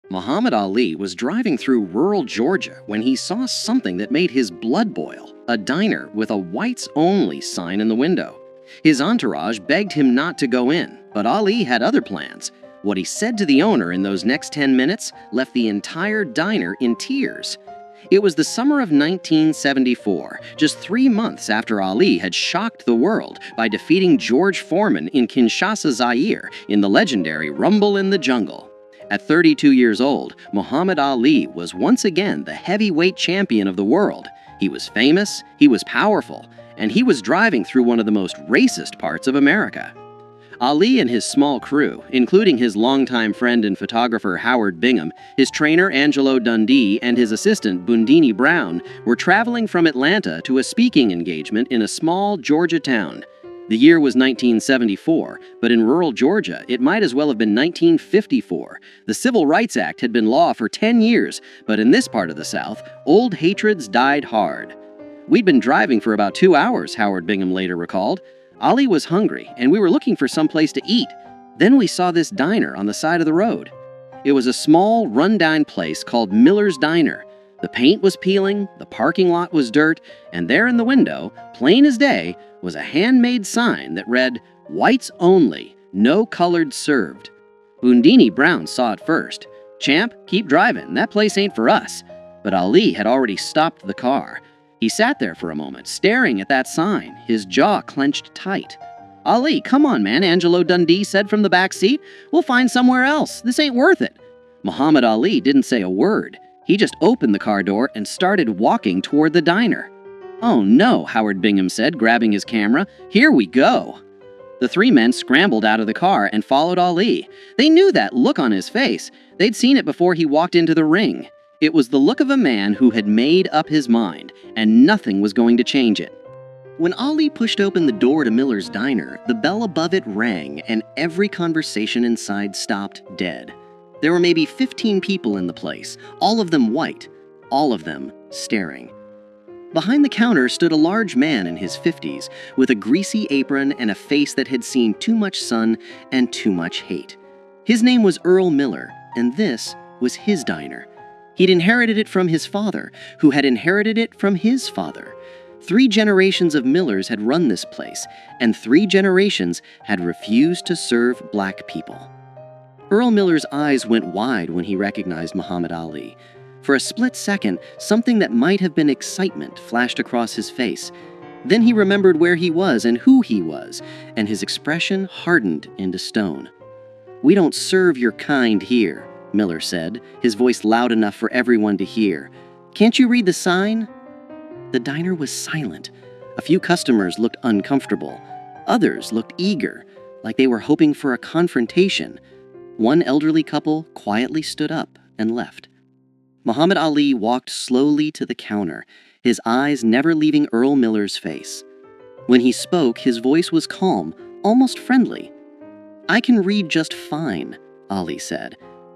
Muhammad Ali was driving through rural Georgia when he saw something that made his blood boil: a diner with a whites only sign in the window. His entourage begged him not to go in, but Ali had other plans. What he said to the owner in those next 10 minutes left the entire diner in tears. It was the summer of 1974, just 3 months after Ali had shocked the world by defeating George Foreman in Kinshasa, Zaire, in the legendary Rumble in the Jungle. At 32 years old, Muhammad Ali was once again the heavyweight champion of the world. He was famous, he was powerful, and he was driving through one of the most racist parts of America. Ali and his small crew, including his longtime friend and photographer Howard Bingham, his trainer Angelo Dundee, and his assistant Bundini Brown, were traveling from Atlanta to a speaking engagement in a small Georgia town. The year was 1974, but in rural Georgia, it might as well have been 1954. The Civil Rights Act had been law for 10 years, but in this part of the South, old hatreds died hard. "We'd been driving for about 2 hours," Howard Bingham later recalled. "Ali was hungry, and we were looking for some place to eat. Then we saw this diner on the side of the road. It was a small, run-down place called Miller's Diner. The paint was peeling, the parking lot was dirt, and there in the window, plain as day, was a handmade sign that read, 'Whites only, no colored served.' Bundini Brown saw it first. 'Champ, keep driving, that place ain't for us.' But Ali had already stopped the car. He sat there for a moment, staring at that sign, his jaw clenched tight. 'Ali, come on, man,' Angelo Dundee said from the back seat. 'We'll find somewhere else. This ain't worth it.' Muhammad Ali didn't say a word. He just opened the car door and started walking toward the diner. 'Oh no,' Howard Bingham said, grabbing his camera. 'Here we go.' The three men scrambled out of the car and followed Ali. They knew that look on his face. They'd seen it before he walked into the ring. It was the look of a man who had made up his mind, and nothing was going to change it. When Ali pushed open the door to Miller's Diner, the bell above it rang, and every conversation inside stopped dead. There were maybe 15 people in the place, all of them white, all of them staring. Behind the counter stood a large man in his 50s, with a greasy apron and a face that had seen too much sun and too much hate. His name was Earl Miller, and this was his diner. He'd inherited it from his father, who had inherited it from his father. 3 generations of Millers had run this place, and 3 generations had refused to serve black people. Earl Miller's eyes went wide when he recognized Muhammad Ali. For a split second, something that might have been excitement flashed across his face. Then he remembered where he was and who he was, and his expression hardened into stone. "We don't serve your kind here," Miller said, his voice loud enough for everyone to hear. "Can't you read the sign?" The diner was silent. A few customers looked uncomfortable. Others looked eager, like they were hoping for a confrontation. One elderly couple quietly stood up and left. Muhammad Ali walked slowly to the counter, his eyes never leaving Earl Miller's face. When he spoke, his voice was calm, almost friendly. "I can read just fine," Ali said.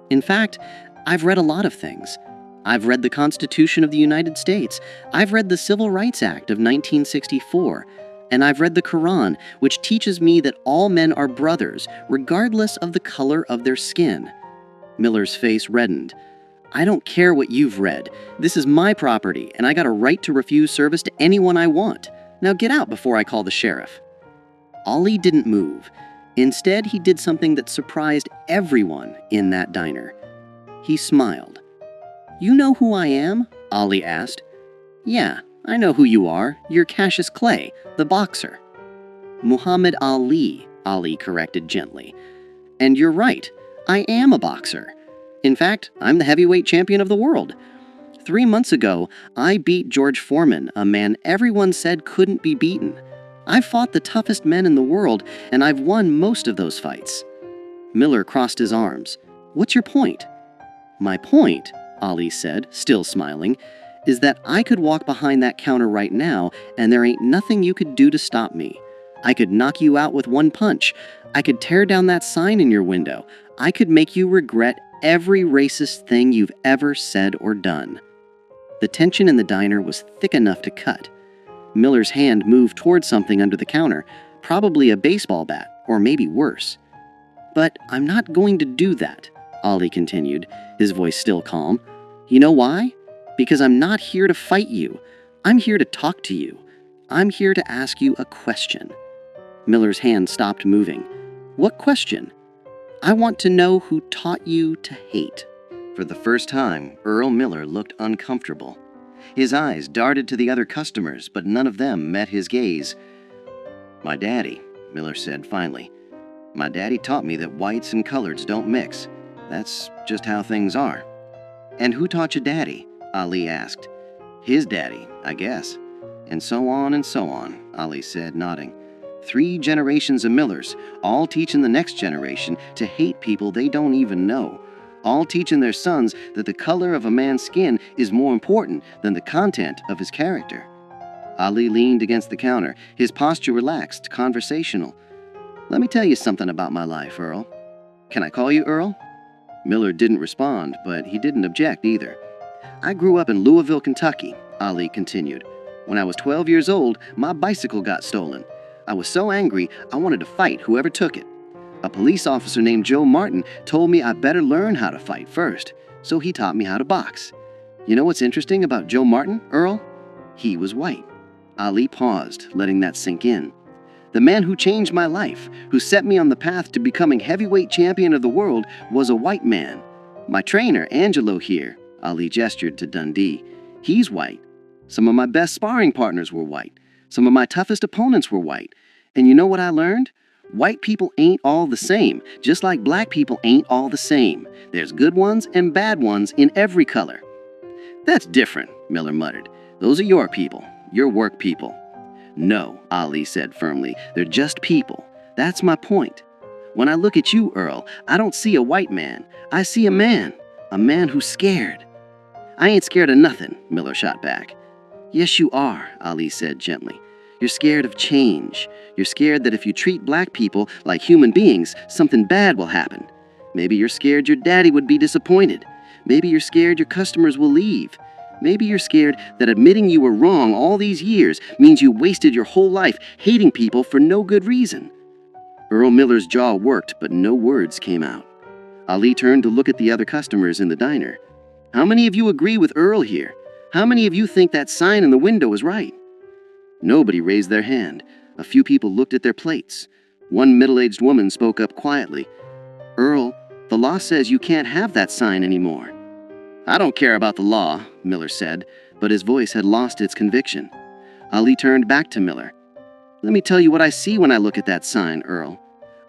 "In fact, I've read a lot of things. I've read the Constitution of the United States. I've read the Civil Rights Act of 1964. And I've read the Quran, which teaches me that all men are brothers, regardless of the color of their skin." Miller's face reddened. "I don't care what you've read. This is my property, and I got a right to refuse service to anyone I want. Now get out before I call the sheriff." Ali didn't move. Instead, he did something that surprised everyone in that diner. He smiled. "You know who I am?" Ali asked. "Yeah, I know who you are. You're Cassius Clay, the boxer." "Muhammad Ali," Ali corrected gently. "And you're right, I am a boxer. In fact, I'm the heavyweight champion of the world. 3 months ago, I beat George Foreman, a man everyone said couldn't be beaten. I've fought the toughest men in the world, and I've won most of those fights." Miller crossed his arms. "What's your point?" "My point," Ali said, still smiling, "is that I could walk behind that counter right now, and there ain't nothing you could do to stop me. I could knock you out with one punch. I could tear down that sign in your window. I could make you regret every racist thing you've ever said or done." The tension in the diner was thick enough to cut. Miller's hand moved toward something under the counter, probably a baseball bat, or maybe worse. "But I'm not going to do that," Ali continued, his voice still calm. "You know why? Because I'm not here to fight you. I'm here to talk to you. I'm here to ask you a question." Miller's hand stopped moving. "What question?" "I want to know who taught you to hate." For the first time, Earl Miller looked uncomfortable. His eyes darted to the other customers, but none of them met his gaze. "My daddy," Miller said finally. "My daddy taught me that whites and coloreds don't mix. That's just how things are." "And who taught your daddy?" Ali asked. "His daddy, I guess." And so on, Ali said, nodding. 3 generations of Millers, all teaching the next generation to hate people they don't even know. All teaching their sons that the color of a man's skin is more important than the content of his character. Ali leaned against the counter, his posture relaxed, conversational. "Let me tell you something about my life, Earl." "Can I call you Earl?" Miller didn't respond, but he didn't object either. "I grew up in Louisville, Kentucky," Ali continued. "When I was 12 years old, my bicycle got stolen. I was so angry, I wanted to fight whoever took it. A police officer named Joe Martin told me I better learn how to fight first, so he taught me how to box. You know what's interesting about Joe Martin, Earl? He was white." Ali paused, letting that sink in. "The man who changed my life, who set me on the path to becoming heavyweight champion of the world, was a white man. My trainer, Angelo here," Ali gestured to Dundee, "he's white. Some of my best sparring partners were white. Some of my toughest opponents were white. And you know what I learned? White people ain't all the same, just like black people ain't all the same. There's good ones and bad ones in every color." "That's different," Miller muttered. "Those are your people, your work people." "No," Ali said firmly, "they're just people. That's my point. When I look at you, Earl, I don't see a white man. I see a man who's scared." "I ain't scared of nothing," Miller shot back. "Yes, you are," Ali said gently. "You're scared of change. You're scared that if you treat black people like human beings, something bad will happen. Maybe you're scared your daddy would be disappointed. Maybe you're scared your customers will leave. Maybe you're scared that admitting you were wrong all these years means you wasted your whole life hating people for no good reason." Earl Miller's jaw worked, but no words came out. Ali turned to look at the other customers in the diner. "How many of you agree with Earl here? How many of you think that sign in the window is right?" Nobody raised their hand. A few people looked at their plates. One middle-aged woman spoke up quietly. "Earl, the law says you can't have that sign anymore." "I don't care about the law," Miller said, but his voice had lost its conviction. Ali turned back to Miller. "Let me tell you what I see when I look at that sign, Earl.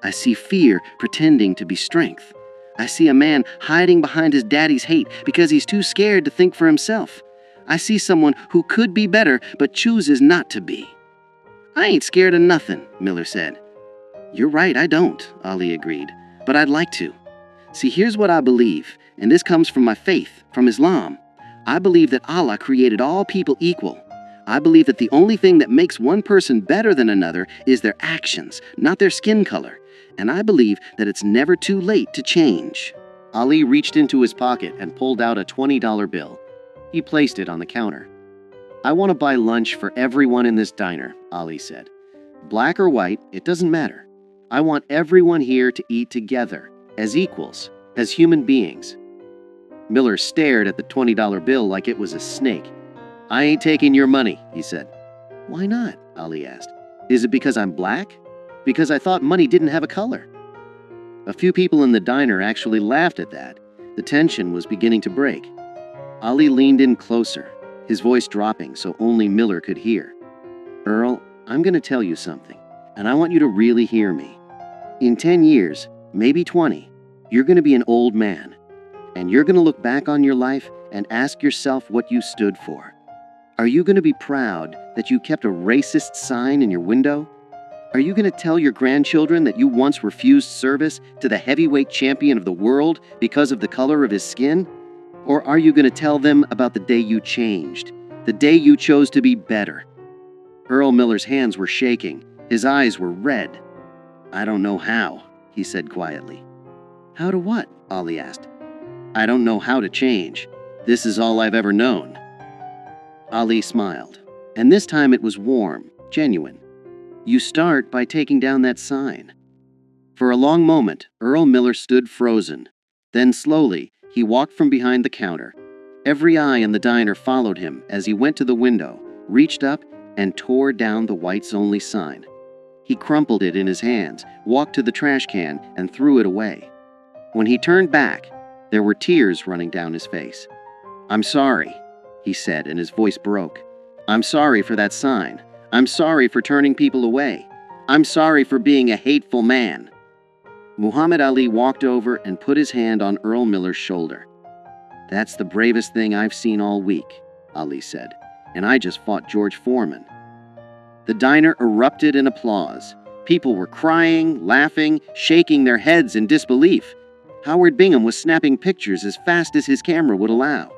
I see fear pretending to be strength. I see a man hiding behind his daddy's hate because he's too scared to think for himself. I see someone who could be better but chooses not to be." "I ain't scared of nothing," Miller said. "You're right, I don't," Ali agreed, "but I'd like to. See, here's what I believe, and this comes from my faith, from Islam. I believe that Allah created all people equal. I believe that the only thing that makes one person better than another is their actions, not their skin color. And I believe that it's never too late to change." Ali reached into his pocket and pulled out a $20 bill. He placed it on the counter. "I want to buy lunch for everyone in this diner," Ali said. "Black or white, it doesn't matter. I want everyone here to eat together, as equals, as human beings." Miller stared at the $20 bill like it was a snake. "I ain't taking your money," he said. "Why not?" Ali asked. "Is it because I'm black? Because I thought money didn't have a color." A few people in the diner actually laughed at that. The tension was beginning to break. Ali leaned in closer, his voice dropping so only Miller could hear. "Earl, I'm going to tell you something, and I want you to really hear me. In 10 years, maybe 20, you're going to be an old man, and you're going to look back on your life and ask yourself what you stood for. Are you going to be proud that you kept a racist sign in your window? Are you going to tell your grandchildren that you once refused service to the heavyweight champion of the world because of the color of his skin? Or are you going to tell them about the day you changed, the day you chose to be better?" Earl Miller's hands were shaking. His eyes were red. "I don't know how," he said quietly. "How to what?" Ali asked. "I don't know how to change. This is all I've ever known." Ali smiled, and this time it was warm, genuine. "You start by taking down that sign." For a long moment, Earl Miller stood frozen. Then slowly, He walked from behind the counter. Every eye in the diner followed him as he went to the window, reached up, and tore down the whites-only sign. He crumpled it in his hands, walked to the trash can, and threw it away. When he turned back, there were tears running down his face. "I'm sorry," he said, and his voice broke. "I'm sorry for that sign. I'm sorry for turning people away. I'm sorry for being a hateful man." Muhammad Ali walked over and put his hand on Earl Miller's shoulder. "That's the bravest thing I've seen all week," Ali said, "and I just fought George Foreman." The diner erupted in applause. People were crying, laughing, shaking their heads in disbelief. Howard Bingham was snapping pictures as fast as his camera would allow.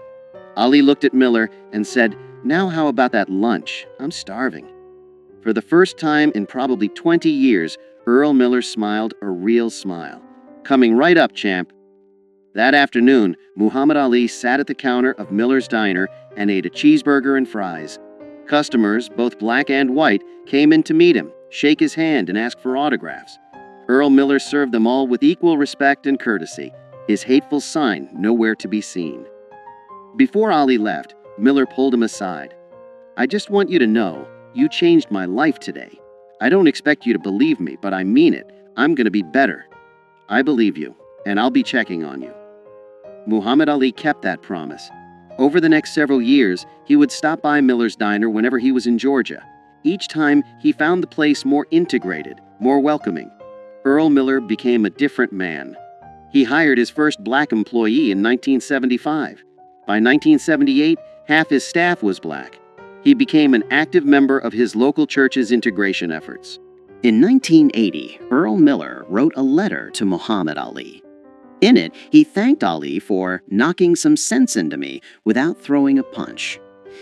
Ali looked at Miller and said, "Now how about that lunch? I'm starving." For the first time in probably 20 years, Earl Miller smiled a real smile. "Coming right up, champ." That afternoon, Muhammad Ali sat at the counter of Miller's diner and ate a cheeseburger and fries. Customers, both black and white, came in to meet him, shake his hand, and ask for autographs. Earl Miller served them all with equal respect and courtesy, his hateful sign nowhere to be seen. Before Ali left, Miller pulled him aside. "I just want you to know, you changed my life today. I don't expect you to believe me, but I mean it. I'm going to be better. I believe you, and I'll be checking on you." Muhammad Ali kept that promise. Over the next several years, he would stop by Miller's diner whenever he was in Georgia. Each time, he found the place more integrated, more welcoming. Earl Miller became a different man. He hired his first black employee in 1975. By 1978, half his staff was black. He became an active member of his local church's integration efforts. In 1980, Earl Miller wrote a letter to Muhammad Ali. In it, he thanked Ali for knocking some sense into me without throwing a punch.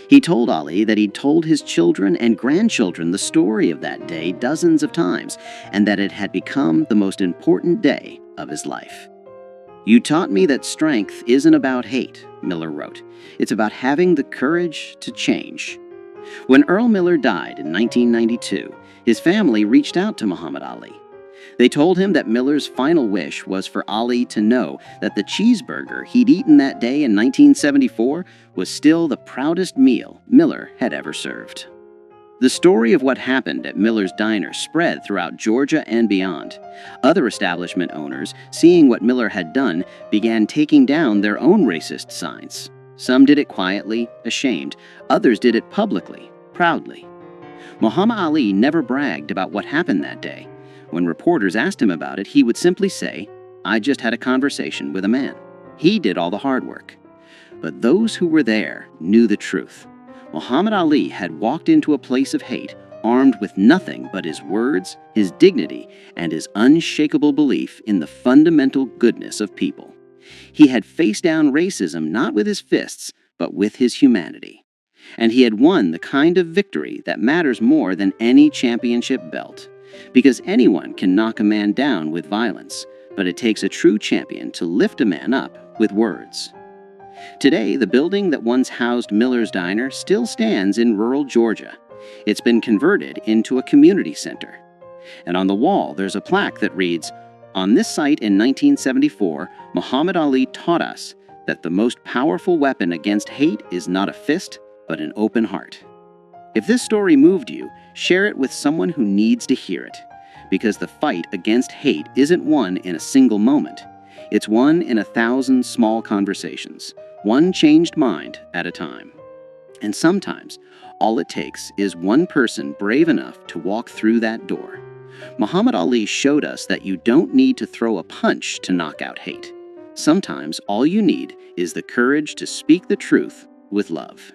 He told Ali that he'd told his children and grandchildren the story of that day dozens of times, and that it had become the most important day of his life. "You taught me that strength isn't about hate," Miller wrote. "It's about having the courage to change." When Earl Miller died in 1992, his family reached out to Muhammad Ali. They told him that Miller's final wish was for Ali to know that the cheeseburger he'd eaten that day in 1974 was still the proudest meal Miller had ever served. The story of what happened at Miller's diner spread throughout Georgia and beyond. Other establishment owners, seeing what Miller had done, began taking down their own racist signs. Some did it quietly, ashamed. Others did it publicly, proudly. Muhammad Ali never bragged about what happened that day. When reporters asked him about it, he would simply say, "I just had a conversation with a man. He did all the hard work." But those who were there knew the truth. Muhammad Ali had walked into a place of hate, armed with nothing but his words, his dignity, and his unshakable belief in the fundamental goodness of people. He had faced down racism not with his fists, but with his humanity. And he had won the kind of victory that matters more than any championship belt. Because anyone can knock a man down with violence, but it takes a true champion to lift a man up with words. Today, the building that once housed Miller's Diner still stands in rural Georgia. It's been converted into a community center. And on the wall, there's a plaque that reads, "On this site in 1974, Muhammad Ali taught us that the most powerful weapon against hate is not a fist, but an open heart." If this story moved you, share it with someone who needs to hear it. Because the fight against hate isn't won in a single moment. It's won in 1,000 small conversations, one changed mind at a time. And sometimes, all it takes is one person brave enough to walk through that door. Muhammad Ali showed us that you don't need to throw a punch to knock out hate. Sometimes all you need is the courage to speak the truth with love.